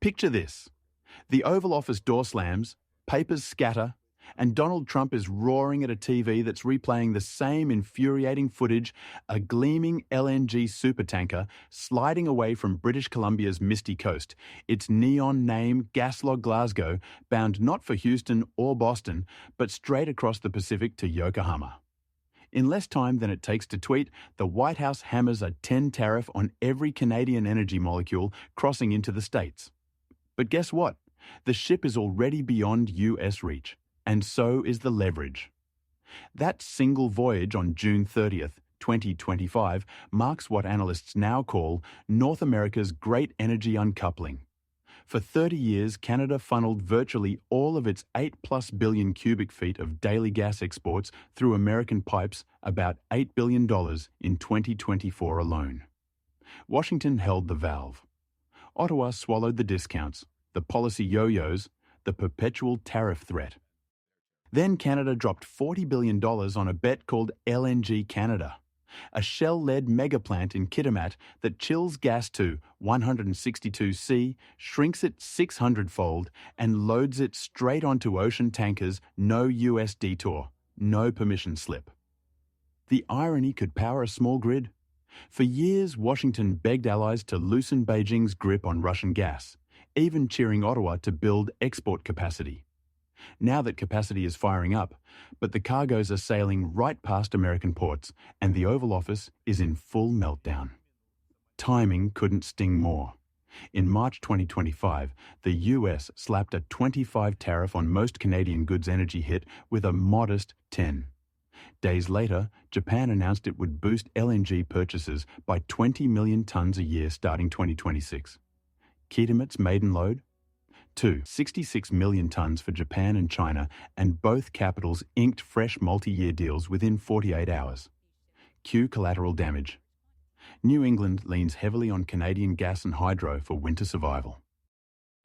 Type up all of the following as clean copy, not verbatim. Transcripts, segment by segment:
Picture this. The Oval Office door slams, papers scatter, and Donald Trump is roaring at a TV that's replaying the same infuriating footage, a gleaming LNG supertanker sliding away from British Columbia's misty coast, its neon name GasLog Glasgow, bound not for Houston or Boston, but straight across the Pacific to Yokohama. In less time than it takes to tweet, the White House hammers a 10 tariff on every Canadian energy molecule crossing into the States. But guess what? The ship is already beyond US reach. And so is the leverage. That single voyage on June 30th, 2025, marks what analysts now call North America's great energy uncoupling. For 30 years, Canada funneled virtually all of its 8+ billion cubic feet of daily gas exports through American pipes, about $8 billion in 2024 alone. Washington held the valve. Ottawa swallowed the discounts, the policy yo-yos, the perpetual tariff threat. Then Canada dropped $40 billion on a bet called LNG Canada, a Shell-led megaplant in Kitimat that chills gas to 162°C, shrinks it 600-fold, and loads it straight onto ocean tankers, no US detour, no permission slip. The irony could power a small grid. For years, Washington begged allies to loosen Beijing's grip on Russian gas, even cheering Ottawa to build export capacity. Now that capacity is firing up, but the cargoes are sailing right past American ports, and the Oval Office is in full meltdown. Timing couldn't sting more. In March 2025, the US slapped a 25 tariff on most Canadian goods energy hit with a modest 10. Days later, Japan announced it would boost LNG purchases by 20 million tonnes a year starting 2026. Kitimat's maiden load? 66 million tonnes for Japan and China, and both capitals inked fresh multi-year deals within 48 hours. Cue collateral damage. New England leans heavily on Canadian gas and hydro for winter survival.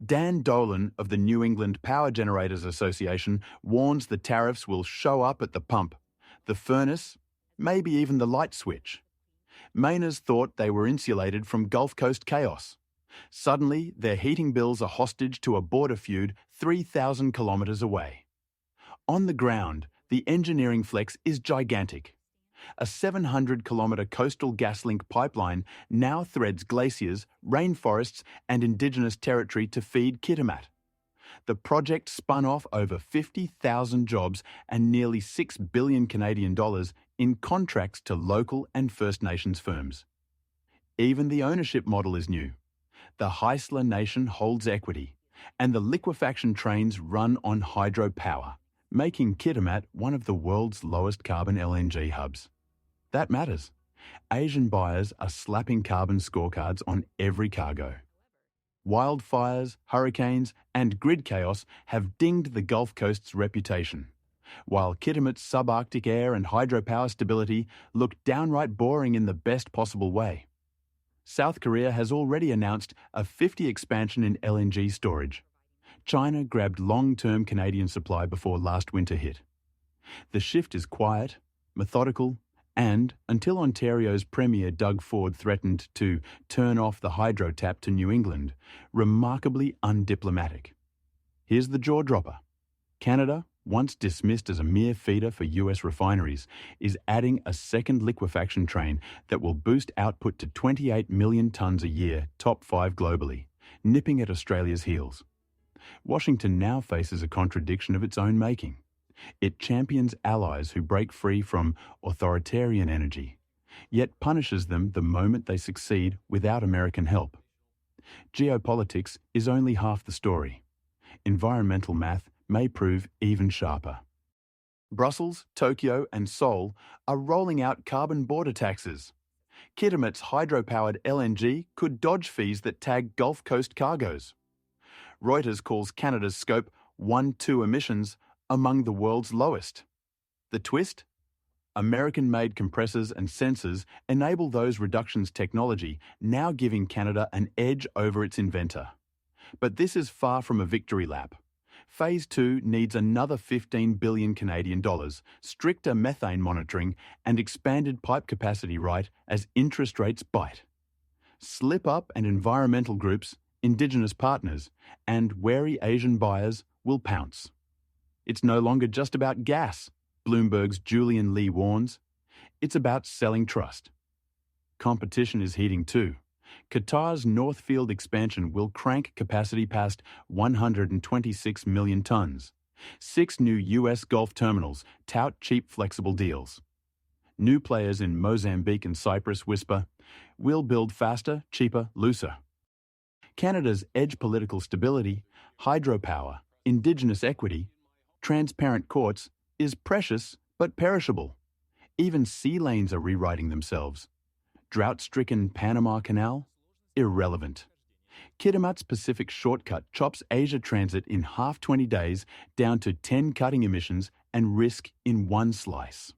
Dan Dolan of the New England Power Generators Association warns the tariffs will show up at the pump, the furnace, maybe even the light switch. Mainers thought they were insulated from Gulf Coast chaos. Suddenly, their heating bills are hostage to a border feud 3,000 kilometres away. On the ground, the engineering flex is gigantic. A 700-kilometre coastal gas link pipeline now threads glaciers, rainforests and Indigenous territory to feed Kitimat. The project spun off over 50,000 jobs and nearly $6 billion Canadian dollars in contracts to local and First Nations firms. Even the ownership model is new. The Haisla Nation holds equity, and the liquefaction trains run on hydropower, making Kitimat one of the world's lowest carbon LNG hubs. That matters. Asian buyers are slapping carbon scorecards on every cargo. Wildfires, hurricanes, and grid chaos have dinged the Gulf Coast's reputation, while Kitimat's subarctic air and hydropower stability look downright boring in the best possible way. South Korea has already announced a 50 expansion in LNG storage. China grabbed long-term Canadian supply before last winter hit. The shift is quiet, methodical, and, until Ontario's Premier Doug Ford threatened to turn off the hydro tap to New England, remarkably undiplomatic. Here's the jaw-dropper. Canada, once dismissed as a mere feeder for US refineries, is adding a second liquefaction train that will boost output to 28 million tonnes a year, top 5 globally, nipping at Australia's heels. Washington now faces a contradiction of its own making. It champions allies who break free from authoritarian energy, yet punishes them the moment they succeed without American help. Geopolitics is only half the story. Environmental math may prove even sharper. Brussels, Tokyo, and Seoul are rolling out carbon border taxes. Kitimat's hydro-powered LNG could dodge fees that tag Gulf Coast cargoes. Reuters calls Canada's Scope 1-2 emissions among the world's lowest. The twist? American-made compressors and sensors enable those reductions technology, now giving Canada an edge over its inventor. But this is far from a victory lap. Phase 2 needs another 15 billion Canadian dollars, stricter methane monitoring, and expanded pipe capacity right as interest rates bite. Slip up and environmental groups, Indigenous partners, and wary Asian buyers will pounce. It's no longer just about gas, Bloomberg's Julian Lee warns. It's about selling trust. Competition is heating too. Qatar's North Field expansion will crank capacity past 126 million tonnes. 6 new US Gulf terminals tout cheap flexible deals. New players in Mozambique and Cyprus whisper, "We'll build faster, cheaper, looser." Canada's edge political stability, hydropower, Indigenous equity, transparent courts is precious but perishable. Even sea lanes are rewriting themselves. Drought-stricken Panama Canal? Irrelevant. Kitimat's Pacific shortcut chops Asia transit in half 20 days down to 10 cutting emissions and risk in one slice.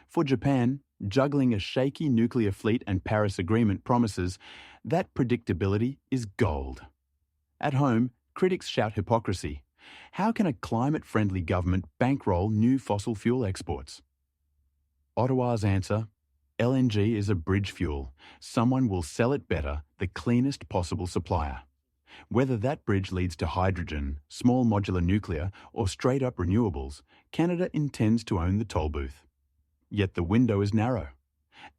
For Japan, juggling a shaky nuclear fleet and Paris Agreement promises, that predictability is gold. At home, critics shout hypocrisy. How can a climate-friendly government bankroll new fossil fuel exports? Ottawa's answer: LNG is a bridge fuel. Someone will sell it better, the cleanest possible supplier. Whether that bridge leads to hydrogen, small modular nuclear, or straight-up renewables, Canada intends to own the toll booth. Yet the window is narrow.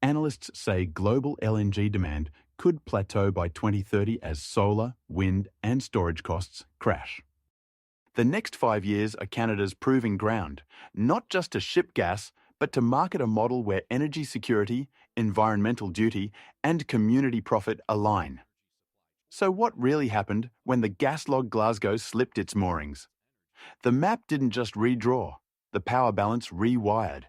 Analysts say global LNG demand could plateau by 2030 as solar, wind, and storage costs crash. The next 5 years are Canada's proving ground, not just to ship gas, but to market a model where energy security, environmental duty, and community profit align. So what really happened when the GasLog Glasgow slipped its moorings? The map didn't just redraw, the power balance rewired.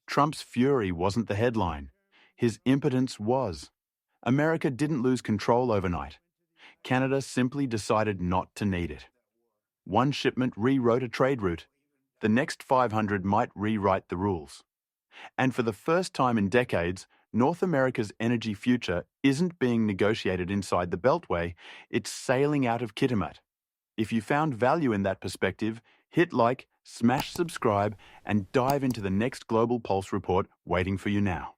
Trump's fury wasn't the headline. His impotence was. America didn't lose control overnight. Canada simply decided not to need it. One shipment rewrote a trade route. The next 500 might rewrite the rules. And for the first time in decades, North America's energy future isn't being negotiated inside the Beltway, it's sailing out of Kitimat. If you found value in that perspective, hit like, smash subscribe, and dive into the next Global Pulse report waiting for you now.